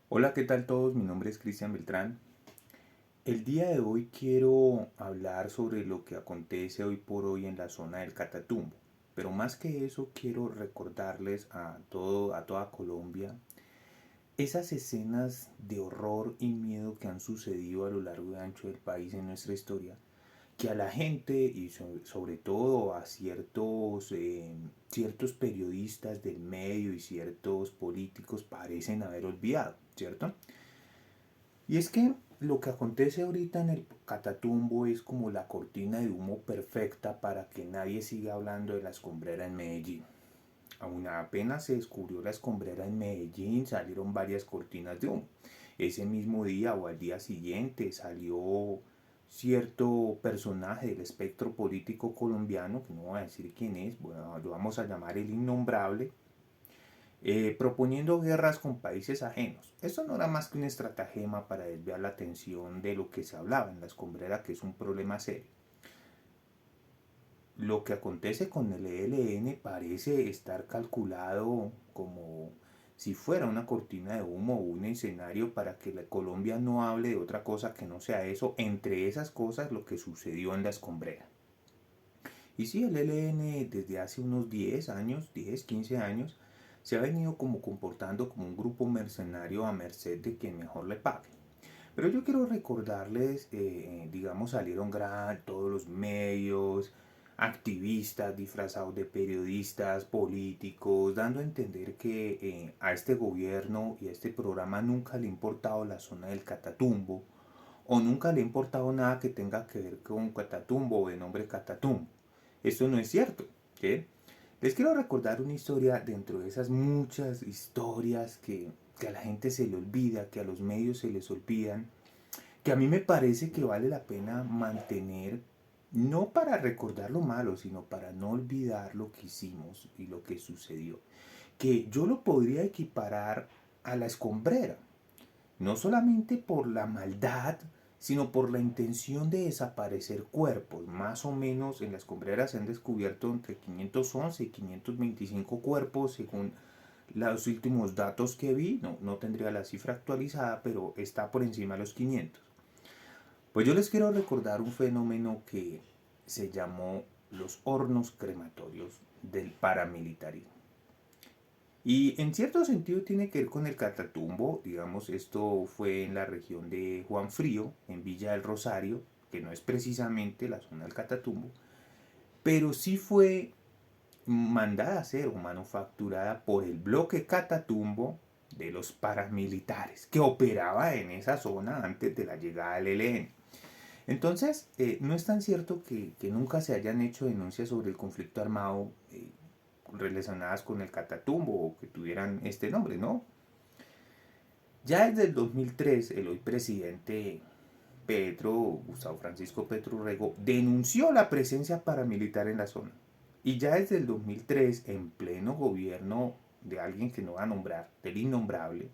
Hola, ¿qué tal todos? Mi nombre es Cristian Beltrán. El día de hoy quiero hablar sobre lo que acontece hoy por hoy en la zona del Catatumbo. Pero más que eso, quiero recordarles a toda Colombia esas escenas de horror y miedo que han sucedido a lo largo y ancho del país en nuestra historia, que a la gente y sobre todo a ciertos periodistas del medio y ciertos políticos parecen haber olvidado, ¿cierto? Y es que lo que acontece ahorita en el Catatumbo es como la cortina de humo perfecta para que nadie siga hablando de la escombrera en Medellín. Aún apenas se descubrió la escombrera en Medellín, salieron varias cortinas de humo. Ese mismo día o al día siguiente salió cierto personaje del espectro político colombiano, que no voy a decir quién es, bueno, lo vamos a llamar el innombrable, proponiendo guerras con países ajenos. Esto no era más que un estratagema para desviar la atención de lo que se hablaba en la escombrera, que es un problema serio. Lo que acontece con el ELN parece estar calculado como si fuera una cortina de humo o un escenario para que la Colombia no hable de otra cosa que no sea eso, entre esas cosas lo que sucedió en la escombrera. Y sí, el ELN desde hace unos 10 años, 10 15 años, se ha venido como comportando como un grupo mercenario a merced de quien mejor le pague. Pero yo quiero recordarles, digamos, salieron todos los medios, activistas disfrazados de periodistas, políticos, dando a entender que a este gobierno y a este programa nunca le ha importado la zona del Catatumbo o nunca le ha importado nada que tenga que ver con Catatumbo o de nombre Catatumbo. Esto no es cierto, ¿sí? Les quiero recordar una historia dentro de esas muchas historias que a la gente se le olvida, que a los medios se les olvidan, que a mí me parece que vale la pena mantener, no para recordar lo malo, sino para no olvidar lo que hicimos y lo que sucedió. Que yo lo podría equiparar a la escombrera, no solamente por la maldad, sino por la intención de desaparecer cuerpos. Más o menos en las escombreras se han descubierto entre 511 y 525 cuerpos según los últimos datos que vi. No tendría la cifra actualizada, pero está por encima de los 500. Pues yo les quiero recordar un fenómeno que se llamó los hornos crematorios del paramilitarismo. Y en cierto sentido tiene que ver con el Catatumbo, digamos, esto fue en la región de Juan Frío, en Villa del Rosario, que no es precisamente la zona del Catatumbo, pero sí fue mandada a hacer o manufacturada por el bloque Catatumbo de los paramilitares que operaba en esa zona antes de la llegada del ELN. Entonces, no es tan cierto que nunca se hayan hecho denuncias sobre el conflicto armado relacionadas con el Catatumbo o que tuvieran este nombre, ¿no? Ya desde el 2003, el hoy presidente Petro, Gustavo Francisco Petro Rego, denunció la presencia paramilitar en la zona. Y ya desde el 2003, en pleno gobierno de alguien que no va a nombrar, del innombrable,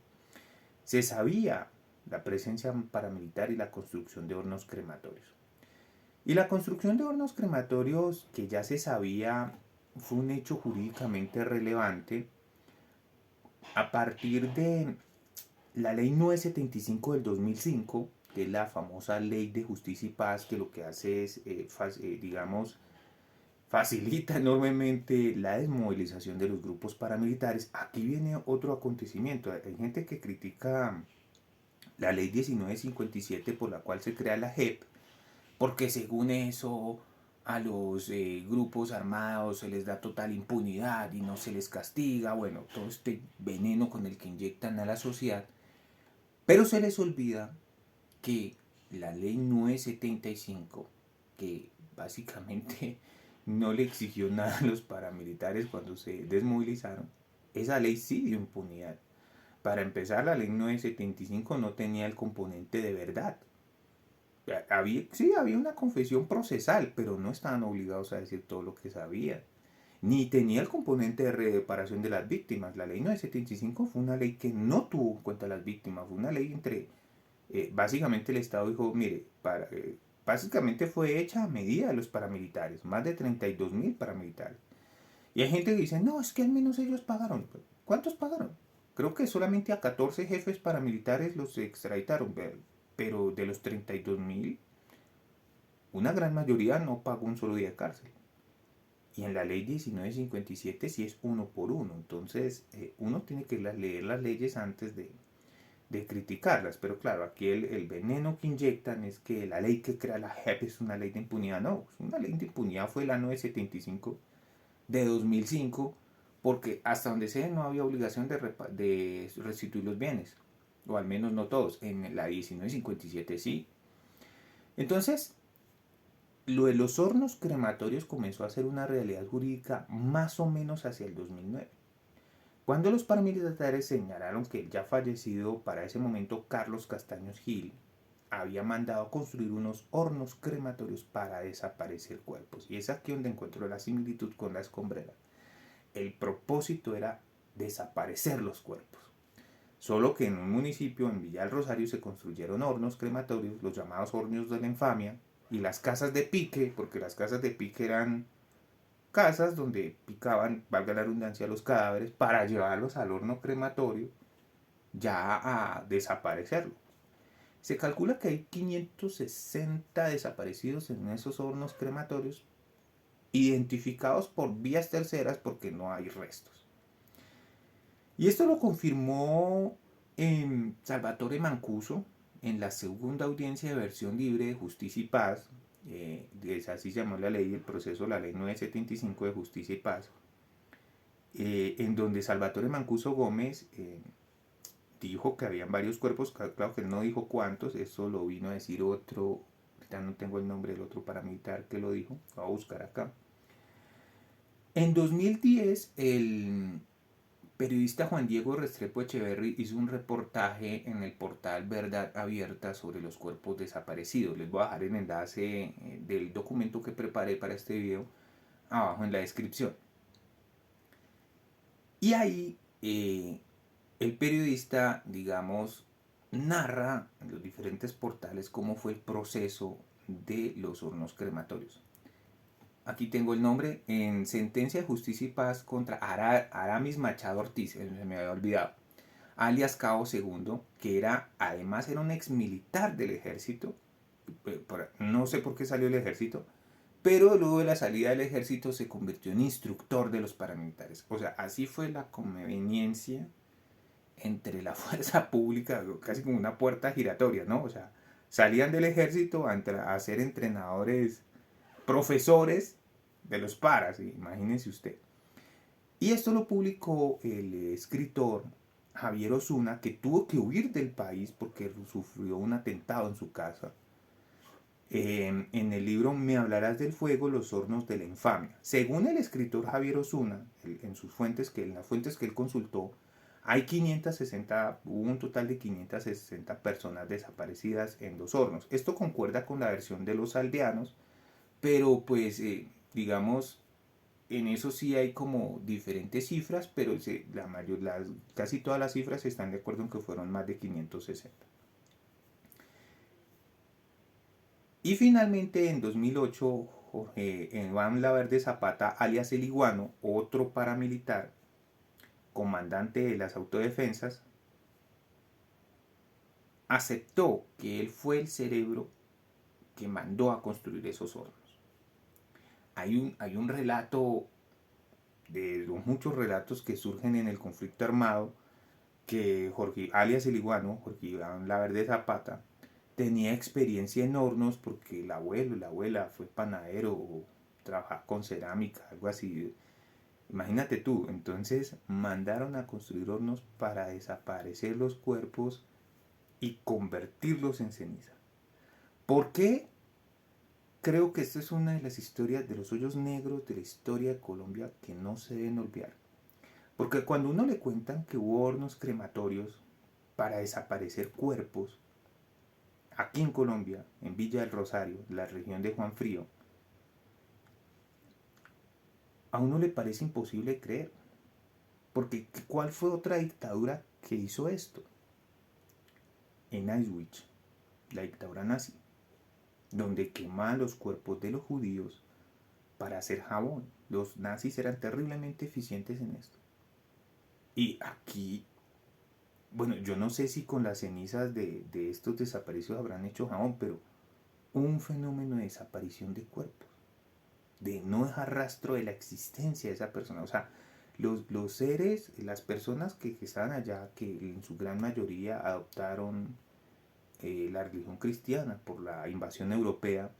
se sabía la presencia paramilitar y la construcción de hornos crematorios. Y la construcción de hornos crematorios, que ya se sabía, fue un hecho jurídicamente relevante a partir de la ley 975 del 2005, que es la famosa ley de justicia y paz, que lo que hace es, digamos, facilita enormemente la desmovilización de los grupos paramilitares. Aquí viene otro acontecimiento. Hay gente que critica la ley 1957 por la cual se crea la JEP, porque según eso a los grupos armados se les da total impunidad y no se les castiga, bueno, todo este veneno con el que inyectan a la sociedad, pero se les olvida que la ley 975, que básicamente no le exigió nada a los paramilitares cuando se desmovilizaron, esa ley sí dio impunidad. Para empezar, la ley 975 no tenía el componente de verdad. Sí, había una confesión procesal, pero no estaban obligados a decir todo lo que sabían. Ni tenía el componente de reparación de las víctimas. La ley 975 fue una ley que no tuvo en cuenta a las víctimas. Fue una ley entre... básicamente el Estado dijo, mire, básicamente fue hecha a medida de los paramilitares. Más de 32.000 paramilitares. Y hay gente que dice, no, es que al menos ellos pagaron. ¿Cuántos pagaron? Creo que solamente a 14 jefes paramilitares los extraditaron, pero de los 32.000, una gran mayoría no pagó un solo día de cárcel. Y en la ley 1957 sí es uno por uno. Entonces uno tiene que leer las leyes antes de criticarlas. Pero claro, aquí el veneno que inyectan es que la ley que crea la JEP es una ley de impunidad. No, una ley de impunidad fue la 975 de 2005, porque hasta donde sé no había obligación de restituir los bienes. O al menos no todos. En la 1957 sí. Entonces, lo de los hornos crematorios comenzó a ser una realidad jurídica más o menos hacia el 2009, cuando los paramilitares señalaron que el ya fallecido para ese momento Carlos Castaños Gil había mandado construir unos hornos crematorios para desaparecer cuerpos. Y es aquí donde encuentro la similitud con la escombrera. El propósito era desaparecer los cuerpos. Solo que en un municipio, en Villa del Rosario, se construyeron hornos crematorios, los llamados hornos de la infamia, y las casas de pique, porque las casas de pique eran casas donde picaban, valga la redundancia, los cadáveres para llevarlos al horno crematorio ya a desaparecerlo. Se calcula que hay 560 desaparecidos en esos hornos crematorios, identificados por vías terceras porque no hay restos. Y esto lo confirmó Salvatore Mancuso en la segunda audiencia de versión libre de Justicia y Paz, así se llamó la ley, el proceso, la ley 975 de Justicia y Paz, en donde Salvatore Mancuso Gómez dijo que habían varios cuerpos, claro que él no dijo cuántos, eso lo vino a decir otro, ahorita no tengo el nombre del otro paramilitar que lo dijo, lo voy a buscar acá. En 2010, el periodista Juan Diego Restrepo Echeverry hizo un reportaje en el portal Verdad Abierta sobre los cuerpos desaparecidos. Les voy a dejar el enlace del documento que preparé para este video abajo en la descripción. Y ahí el periodista, digamos, narra en los diferentes portales cómo fue el proceso de los hornos crematorios. Aquí tengo el nombre: en sentencia de Justicia y Paz contra Aramis Machado Ortiz, se me había olvidado, alias Cabo II, que además era un ex militar del ejército. No sé por qué salió del ejército, pero luego de la salida del ejército se convirtió en instructor de los paramilitares. O sea, así fue la conveniencia entre la fuerza pública, casi como una puerta giratoria, ¿no? O sea, salían del ejército a ser entrenadores, profesores de los paras, imagínense usted. Y esto lo publicó el escritor Javier Osuna, que tuvo que huir del país porque sufrió un atentado en su casa. En el libro Me hablarás del fuego, los hornos de la infamia. Según el escritor Javier Osuna, en sus fuentes, en las fuentes que él consultó, hay 560, hubo un total de 560 personas desaparecidas en los hornos. Esto concuerda con la versión de los aldeanos, pero pues digamos, en eso sí hay como diferentes cifras, pero casi todas las cifras están de acuerdo en que fueron más de 560. Y finalmente en 2008, Iván Laverde Zapata, alias El Iguano, otro paramilitar, comandante de las autodefensas, aceptó que él fue el cerebro que mandó a construir esos hornos. Hay un relato, de los muchos relatos que surgen en el conflicto armado, que Jorge, alias El Iguano, Jorge Iván Laverde Zapata, tenía experiencia en hornos porque el abuelo y la abuela fue panadero o trabajaba con cerámica, algo así. Imagínate tú, entonces mandaron a construir hornos para desaparecer los cuerpos y convertirlos en ceniza. ¿Por qué? Creo que esta es una de las historias, de los hoyos negros de la historia de Colombia, que no se deben olvidar. Porque cuando uno le cuentan que hubo hornos crematorios para desaparecer cuerpos, aquí en Colombia, en Villa del Rosario, la región de Juan Frío, a uno le parece imposible creer. Porque ¿cuál fue otra dictadura que hizo esto? En Auschwitz, la dictadura nazi, donde quemaban los cuerpos de los judíos para hacer jabón. Los nazis eran terriblemente eficientes en esto. Y aquí bueno, yo no sé si con las cenizas de estos desaparecidos habrán hecho jabón, pero un fenómeno de desaparición de cuerpos, de no dejar rastro de la existencia de esa persona. O sea, los seres, las personas que estaban allá, que en su gran mayoría adoptaron la religión cristiana por la invasión europea,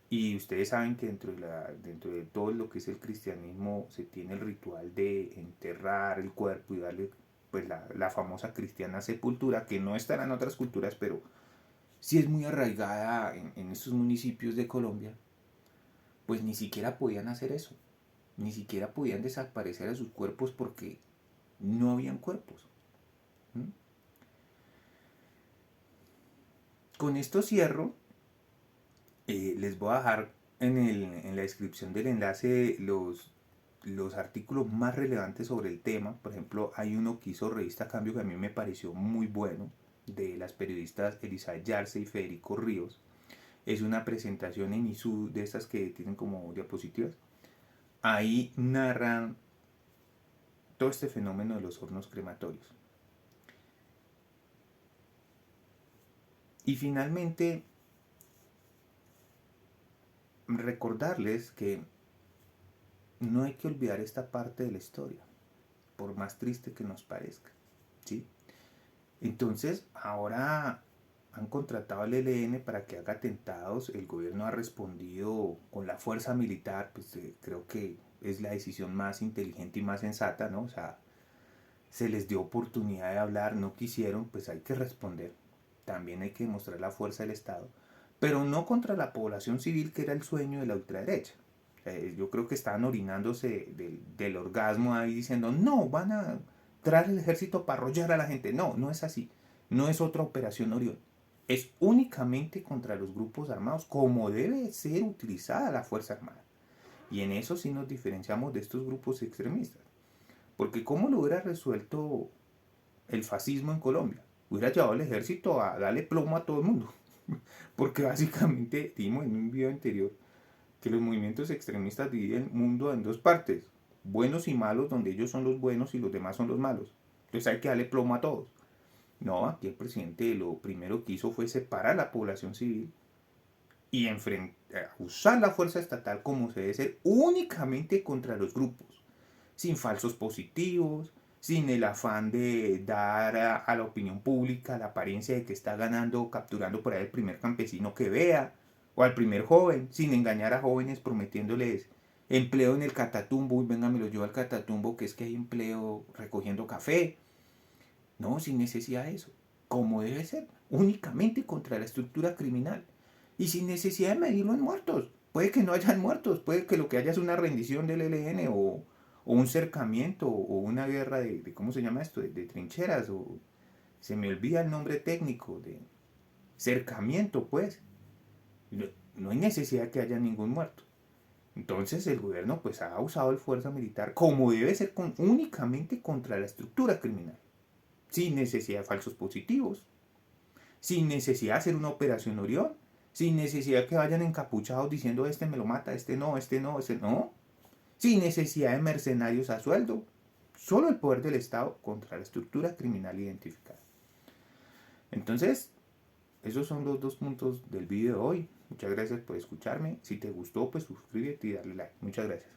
y ustedes saben que dentro de todo lo que es el cristianismo se tiene el ritual de enterrar el cuerpo y darle pues la famosa cristiana sepultura, que no estará en otras culturas, pero sí es muy arraigada en estos municipios de Colombia. Pues ni siquiera podían hacer eso, ni siquiera podían desaparecer a sus cuerpos porque no habían cuerpos. ¿Mm? Con esto cierro. Les voy a dejar en la descripción del enlace los artículos más relevantes sobre el tema. Por ejemplo, hay uno que hizo Revista Cambio que a mí me pareció muy bueno, de las periodistas Elizabeth Yarse y Federico Ríos. Es una presentación en ISU de estas que tienen como diapositivas. Ahí narran todo este fenómeno de los hornos crematorios. Y finalmente, recordarles que no hay que olvidar esta parte de la historia, por más triste que nos parezca. ¿Sí? Entonces, ahora han contratado al ELN para que haga atentados. El gobierno ha respondido con la fuerza militar, pues creo que es la decisión más inteligente y más sensata, ¿no? O sea, se les dio oportunidad de hablar, no quisieron, pues hay que responder. También hay que demostrar la fuerza del Estado, pero no contra la población civil, que era el sueño de la ultraderecha. Yo creo que estaban orinándose del orgasmo ahí diciendo, no, van a traer el ejército para arrollar a la gente. No, no es así. No es otra operación Orión. Es únicamente contra los grupos armados, como debe ser utilizada la Fuerza Armada. Y en eso sí nos diferenciamos de estos grupos extremistas. Porque ¿cómo lo hubiera resuelto el fascismo en Colombia? Hubiera llevado al ejército a darle plomo a todo el mundo. Porque básicamente dimos en un video anterior que los movimientos extremistas dividen el mundo en dos partes, buenos y malos, donde ellos son los buenos y los demás son los malos. Entonces hay que darle plomo a todos. No, aquí el presidente lo primero que hizo fue separar a la población civil y usar la fuerza estatal como se debe ser únicamente contra los grupos, sin falsos positivos, sin el afán de dar a la opinión pública la apariencia de que está ganando, capturando por ahí el primer campesino que vea, o al primer joven, sin engañar a jóvenes prometiéndoles empleo en el Catatumbo, y venga, me lo llevo al Catatumbo, que es que hay empleo recogiendo café. No, sin necesidad de eso, como debe ser, únicamente contra la estructura criminal, y sin necesidad de medirlo en muertos. Puede que no hayan muertos, puede que lo que haya es una rendición del ELN o un cercamiento o una guerra ¿cómo se llama esto? De trincheras, o se me olvida el nombre técnico, de cercamiento, pues. No, no hay necesidad de que haya ningún muerto. Entonces el gobierno pues ha usado el fuerza militar como debe ser únicamente contra la estructura criminal, sin necesidad de falsos positivos, sin necesidad de hacer una operación Orión, sin necesidad de que vayan encapuchados diciendo este me lo mata, este no, este no, este no, sin necesidad de mercenarios a sueldo, solo el poder del Estado contra la estructura criminal identificada. Entonces, esos son los dos puntos del video de hoy. Muchas gracias por escucharme. Si te gustó, pues suscríbete y dale like. Muchas gracias.